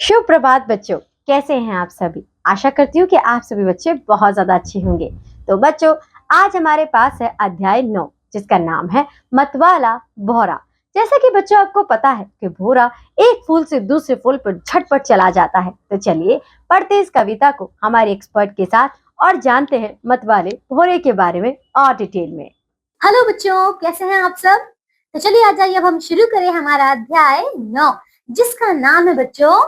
शुभ प्रभात बच्चों। कैसे हैं आप सभी? आशा करती हूँ कि आप सभी बच्चे बहुत ज्यादा अच्छे होंगे। तो बच्चों, आज हमारे पास है अध्याय 9 जिसका नाम है मतवाला भौरा। जैसा कि बच्चों आपको पता है कि भौरा एक फूल से दूसरे फूल पर झटपट चला जाता है। तो चलिए पढ़ते इस कविता को हमारे एक्सपर्ट के साथ और जानते हैं मतवाले भौरे के बारे में और डिटेल में। हेलो बच्चों, कैसे हैं आप सब? तो चलिए आ जाइए, अब हम शुरू करें हमारा अध्याय 9 जिसका नाम है बच्चों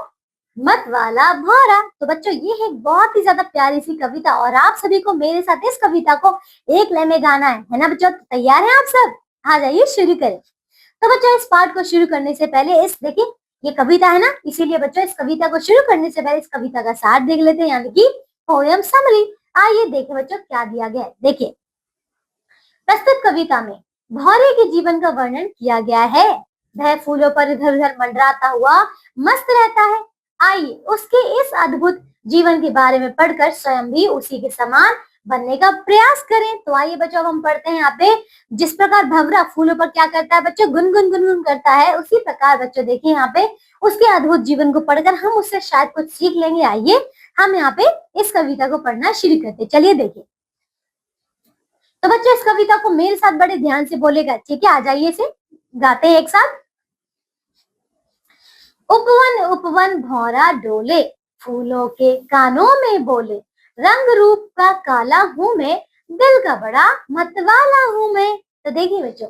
मत वाला भौरा। तो बच्चों ये है एक बहुत ही ज्यादा प्यारी सी कविता और आप सभी को मेरे साथ इस कविता को एक लय में गाना है ना बच्चों? तो तैयार हैं आप सब? आ जाइए शुरू करें। तो बच्चों इस पाठ को शुरू करने से पहले इस देखिए ये कविता है ना, इसीलिए बच्चों इस कविता को शुरू करने से पहले इस कविता का सार देख लेते हैं, यानी कि पोयम समरी। आइए देखें बच्चों क्या दिया गया है। देखिए प्रस्तुत कविता में भौरे के जीवन का वर्णन किया गया है। वह फूलों पर इधर उधर मंडराता हुआ मस्त रहता है। आइए उसके इस अद्भुत जीवन के बारे में पढ़कर स्वयं भी उसी के समान बनने का प्रयास करें। तो आइए बच्चों अब हम पढ़ते हैं यहाँ पे, जिस प्रकार भंवरा फूलों पर क्या करता है बच्चों, गुनगुन गुनगुन करता है, उसी प्रकार बच्चों देखिए यहाँ पे उसके अद्भुत जीवन को पढ़कर हम उससे शायद कुछ सीख लेंगे। आइए हम यहाँ पे इस कविता को पढ़ना शुरू करते। चलिए देखिए, तो बच्चों इस कविता को मेरे साथ बड़े ध्यान से बोलेगा, ठीक है? आ जाइए इसे गाते हैं एक साथ। उपवन उपवन भौरा डोले, फूलों के कानों में बोले, रंग रूप का काला हूं मैं, दिल का बड़ा मतवाला हूं मैं। तो देखिए बच्चों,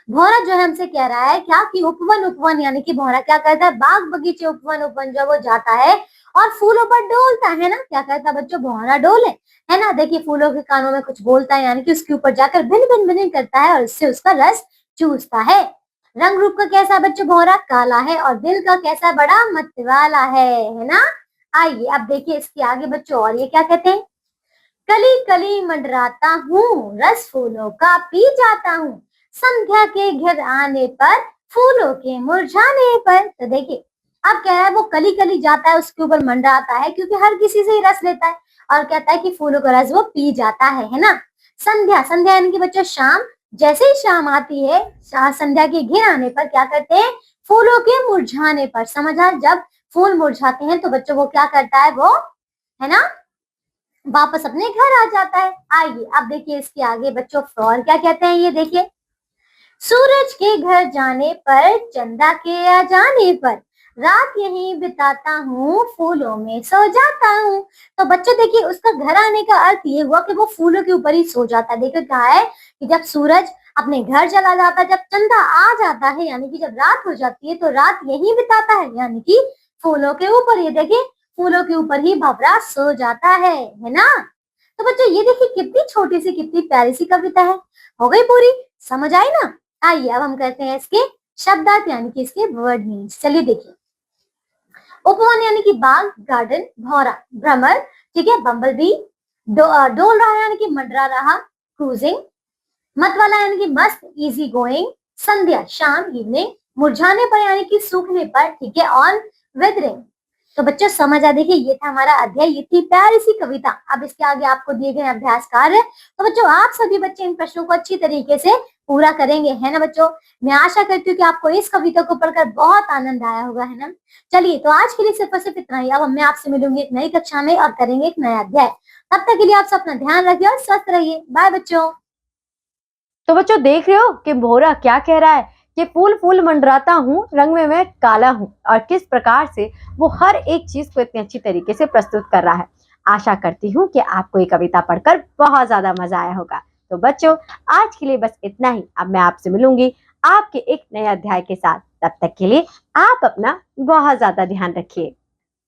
भौरा जो है हमसे कह रहा है क्या कि उपवन उपवन यानी कि भौरा क्या करता है, बाग बगीचे उपवन उपवन जब वो जाता है और फूलों पर डोलता है ना, क्या करता है बच्चों, भौरा डोले है ना। देखिए फूलों के कानों में कुछ बोलता है, यानी कि उसके ऊपर जाकर भिन भिन भिन करता है और इससे उसका रस चूसता है। रंग रूप का कैसा बच्चों, भौरा काला है और दिल का कैसा, बड़ा मतवाला है ना। आइए अब देखिए इसके आगे बच्चों, और ये क्या कहते हैं, कली कली मंडराता हूँ, रस फूलों का पी जाता हूँ, संध्या के घिर आने पर, फूलों के मुरझाने पर। तो देखिए अब कह रहा है वो कली कली जाता है, उसके ऊपर मंडराता है क्योंकि हर किसी से ही रस लेता है, और कहता है कि फूलों का रस वो पी जाता है ना। संध्या, संध्या यानी कि बच्चों शाम, जैसे ही शाम आती है, संध्या के घिर आने पर क्या करते हैं, फूलों के मुरझाने पर। समझा, जब फूल मुरझाते हैं तो बच्चों वो क्या करता है, वो है ना वापस अपने घर आ जाता है। आइए अब देखिए इसके आगे बच्चों और क्या कहते हैं, ये देखिए, सूरज के घर जाने पर, चंदा के आ जाने पर, रात यहीं बिताता हूँ, फूलों में सो जाता हूँ। तो बच्चों देखिए उसका घर आने का अर्थ ये हुआ कि वो फूलों के ऊपर ही सो जाता है। देखो कहा है कि जब सूरज अपने घर चला जाता है, जब चंदा आ जाता है, यानी कि जब रात हो जाती है तो रात यहीं बिताता है, यानी कि फूलों के ऊपर। ये देखिए फूलों के ऊपर ही भंवरा सो जाता है ना। तो बच्चों ये देखिए कितनी छोटी सी कितनी प्यारी सी कविता है, हो गई पूरी, समझ आई ना। आइए अब हम करते हैं इसके शब्दार्थ यानी कि इसके वर्ड मीनिंग्स। चलिए देखिए, उपवन यानी कि बाग, गार्डन, भौरा भ्रमर, ठीक है, बम्बल बी, डोल रहा यानी कि मंडरा रहा, क्रूजिंग, मतवाला यानी कि मस्त, इजी गोइंग, संध्या शाम, इवनिंग, मुरझाने पर यानी कि सूखने पर, ठीक है, ऑन वेदरिंग। तो बच्चों समझ आ, देखिए ये था हमारा अध्याय, ये थी प्यारी सी कविता। अब इसके आगे आपको दिए गए अभ्यास कार्य, तो बच्चों आप सभी बच्चे इन प्रश्नों को अच्छी तरीके से पूरा करेंगे, है ना बच्चों। मैं आशा करती हूँ कि आपको इस कविता को पढ़कर बहुत आनंद आया होगा, है ना। चलिए तो आज के लिए सिर्फ और सिर्फ इतना ही। अब मैं आपसे मिलूंगी एक नई कक्षा में और करेंगे एक नया अध्याय। तब तक के लिए आप सब अपना ध्यान रखिए और स्वस्थ रहिए। बाय बच्चों। तो बच्चों देख रहे हो कि भौरा क्या कह रहा है कि फूल फूल मंडराता हूँ, रंग में मैं काला हूँ, और किस प्रकार से वो हर एक चीज को इतनी अच्छी तरीके से प्रस्तुत कर रहा है। आशा करती हूँ कि आपको ये कविता पढ़कर बहुत ज्यादा मजा आया होगा। तो बच्चों आज के लिए बस इतना ही। अब मैं आपसे मिलूंगी आपके एक नए अध्याय के साथ। तब तक के लिए आप अपना बहुत ज्यादा ध्यान रखिए।